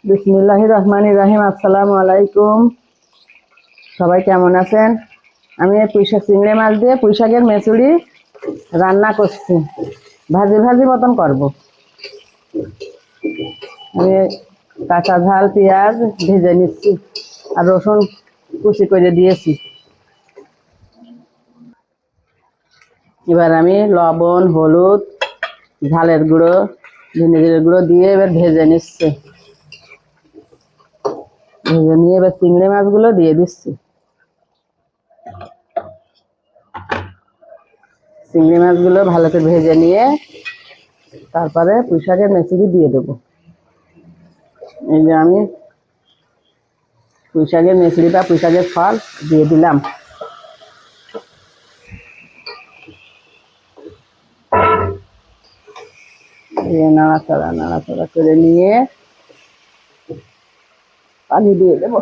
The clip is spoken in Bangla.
বিসমিল্লাহির রহমানির রহিম। আসসালামু আলাইকুম। সবাই কেমন আছেন? আমি পুঁইশাক চিংড়ি মাছ দিয়ে পুঁইশাকের মেচুড়ি রান্না করছি, ভাজি ভাজি মতন করব। আমি কাঁচা ঝাল পেঁয়াজ ভেজে নিচ্ছি আর রসুন কুচি করে দিয়েছি। এবার আমি লবণ, হলুদ, ঝালের গুঁড়ো, ভিনেগারের গুঁড়ো দিয়ে এবার ভেজে নিচ্ছি। ভেজে নিয়ে এবার চিংড়ি মাছগুলো দিয়ে দিচ্ছি। চিংড়ি মাছগুলো ভালো করে ভেজে নিয়ে তারপরে পুঁইশাকের মেচুড়ি দিয়ে দেবো। এই যে আমি পুঁইশাকের মেচুড়ি বা পুঁইশাকের ফল দিয়ে দিলাম। দিয়ে নাড়াচাড়া করে নিয়ে পানি দিয়ে দেবো।